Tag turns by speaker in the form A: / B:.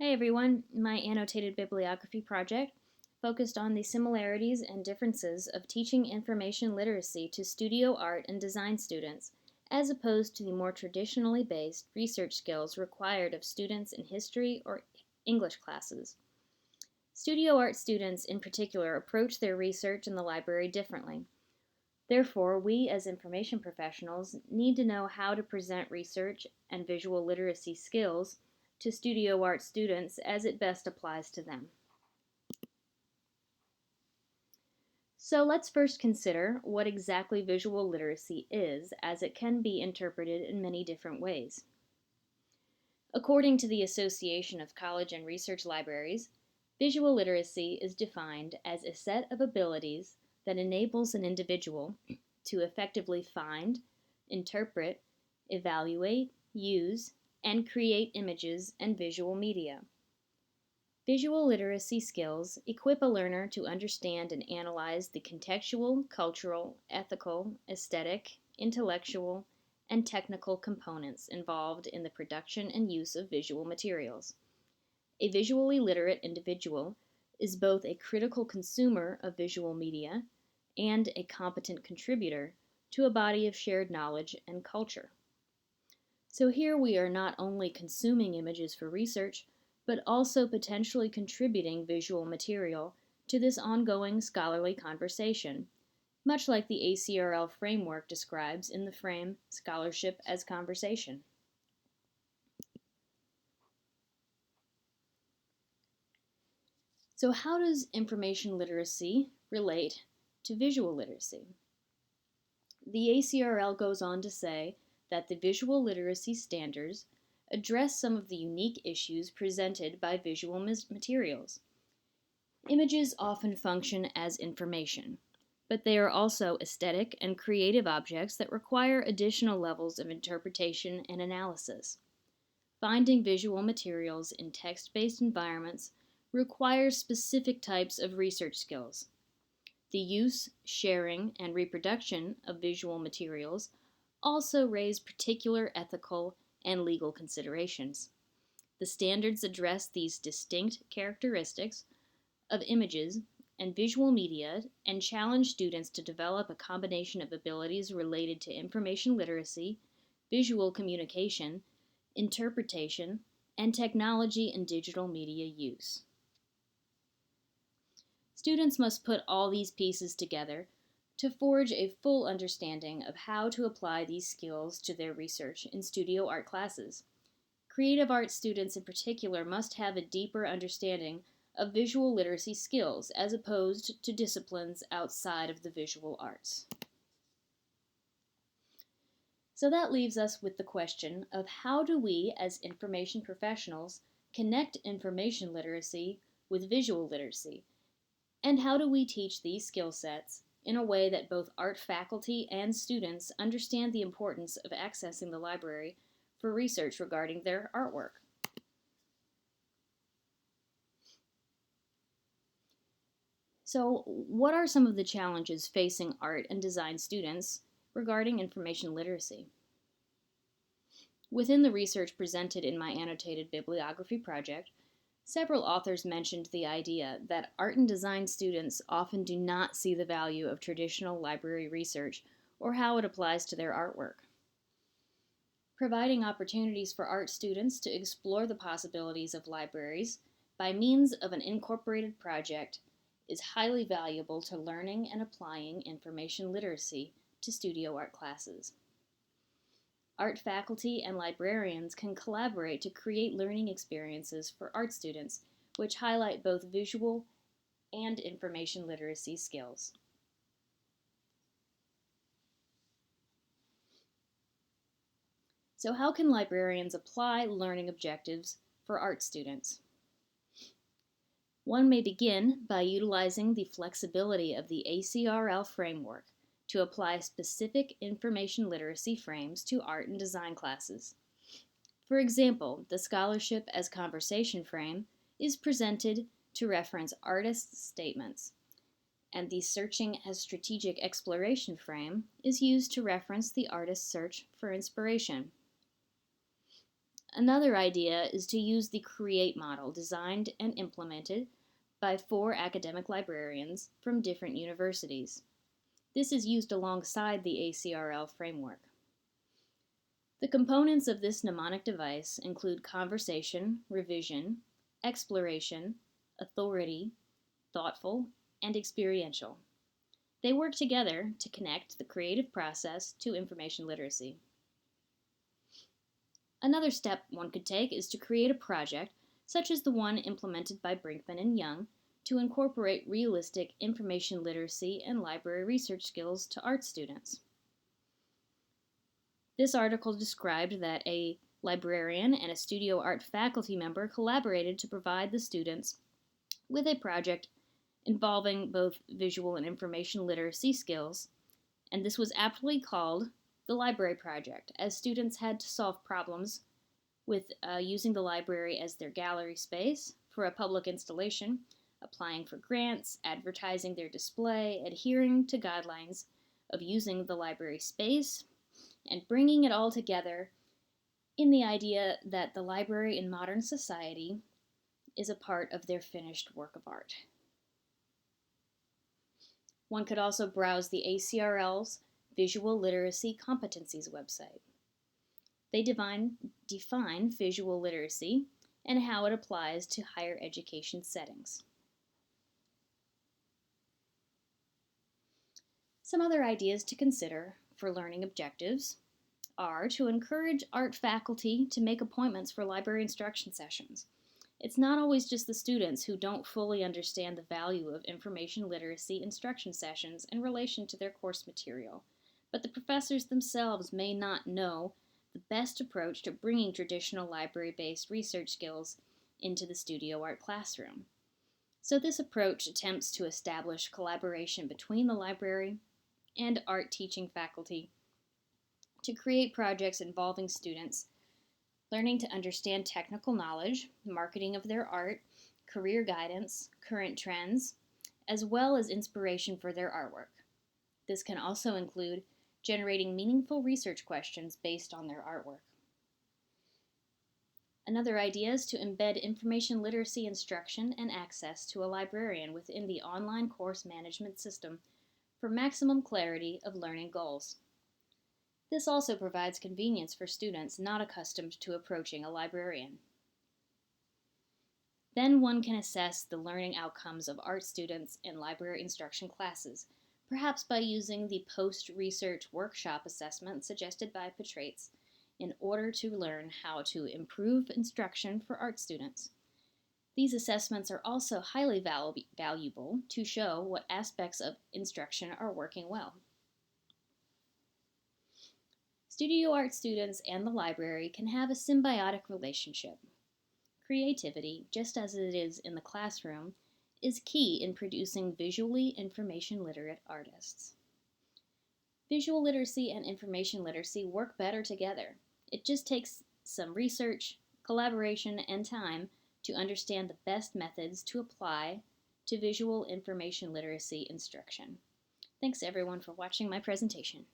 A: Hi everyone, my annotated bibliography project focused on the similarities and differences of teaching information literacy to studio art and design students, as opposed to the more traditionally based research skills required of students in history or English classes. Studio art students in particular approach their research in the library differently. Therefore, we as information professionals need to know how to present research and visual literacy skills to studio art students as it best applies to them. So let's first consider what exactly visual literacy is, as it can be interpreted in many different ways. According to the Association of College and Research Libraries, visual literacy is defined as a set of abilities that enables an individual to effectively find, interpret, evaluate, use, and create images and visual media. Visual literacy skills equip a learner to understand and analyze the contextual, cultural, ethical, aesthetic, intellectual, and technical components involved in the production and use of visual materials. A visually literate individual is both a critical consumer of visual media and a competent contributor to a body of shared knowledge and culture. So here we are not only consuming images for research, but also potentially contributing visual material to this ongoing scholarly conversation, much like the ACRL framework describes in the frame Scholarship as Conversation. So how does information literacy relate to visual literacy? The ACRL goes on to say that the visual literacy standards address some of the unique issues presented by visual materials. Images often function as information, but they are also aesthetic and creative objects that require additional levels of interpretation and analysis. Finding visual materials in text-based environments requires specific types of research skills. The use, sharing, and reproduction of visual materials also raise particular ethical and legal considerations. The standards address these distinct characteristics of images and visual media and challenge students to develop a combination of abilities related to information literacy, visual communication, interpretation, and technology and digital media use. Students must put all these pieces together to forge a full understanding of how to apply these skills to their research in studio art classes. Creative arts students in particular must have a deeper understanding of visual literacy skills as opposed to disciplines outside of the visual arts. So that leaves us with the question of how do we as information professionals connect information literacy with visual literacy? And how do we teach these skill sets in a way that both art faculty and students understand the importance of accessing the library for research regarding their artwork? So, what are some of the challenges facing art and design students regarding information literacy? Within the research presented in my annotated bibliography project, several authors mentioned the idea that art and design students often do not see the value of traditional library research or how it applies to their artwork. Providing opportunities for art students to explore the possibilities of libraries by means of an incorporated project is highly valuable to learning and applying information literacy to studio art classes. Art faculty and librarians can collaborate to create learning experiences for art students, which highlight both visual and information literacy skills. So how can librarians apply learning objectives for art students? One may begin by utilizing the flexibility of the ACRL framework to apply specific information literacy frames to art and design classes. For example, the Scholarship as Conversation frame is presented to reference artists' statements, and the Searching as Strategic Exploration frame is used to reference the artist's search for inspiration. Another idea is to use the CREATE model designed and implemented by 4 academic librarians from different universities. This is used alongside the ACRL framework. The components of this mnemonic device include conversation, revision, exploration, authority, thoughtful, and experiential. They work together to connect the creative process to information literacy. Another step one could take is to create a project, such as the one implemented by Brinkman and Young, to incorporate realistic information literacy and library research skills to art students. This article described that a librarian and a studio art faculty member collaborated to provide the students with a project involving both visual and information literacy skills, and this was aptly called the Library Project, as students had to solve problems with using the library as their gallery space for a public installation, applying for grants, advertising their display, adhering to guidelines of using the library space, and bringing it all together in the idea that the library in modern society is a part of their finished work of art. One could also browse the ACRL's Visual Literacy Competencies website. They define visual literacy and how it applies to higher education settings. Some other ideas to consider for learning objectives are to encourage art faculty to make appointments for library instruction sessions. It's not always just the students who don't fully understand the value of information literacy instruction sessions in relation to their course material, but the professors themselves may not know the best approach to bringing traditional library-based research skills into the studio art classroom. So this approach attempts to establish collaboration between the library and art teaching faculty to create projects involving students learning to understand technical knowledge, marketing of their art, career guidance, current trends, as well as inspiration for their artwork. This can also include generating meaningful research questions based on their artwork. Another idea is to embed information literacy instruction and access to a librarian within the online course management system for maximum clarity of learning goals. This also provides convenience for students not accustomed to approaching a librarian. Then one can assess the learning outcomes of art students in library instruction classes, perhaps by using the post-research workshop assessment suggested by Petrates in order to learn how to improve instruction for art students. These assessments are also highly valuable to show what aspects of instruction are working well. Studio art students and the library can have a symbiotic relationship. Creativity, just as it is in the classroom, is key in producing visually information literate artists. Visual literacy and information literacy work better together. It just takes some research, collaboration, and time to understand the best methods to apply to visual information literacy instruction. Thanks everyone for watching my presentation.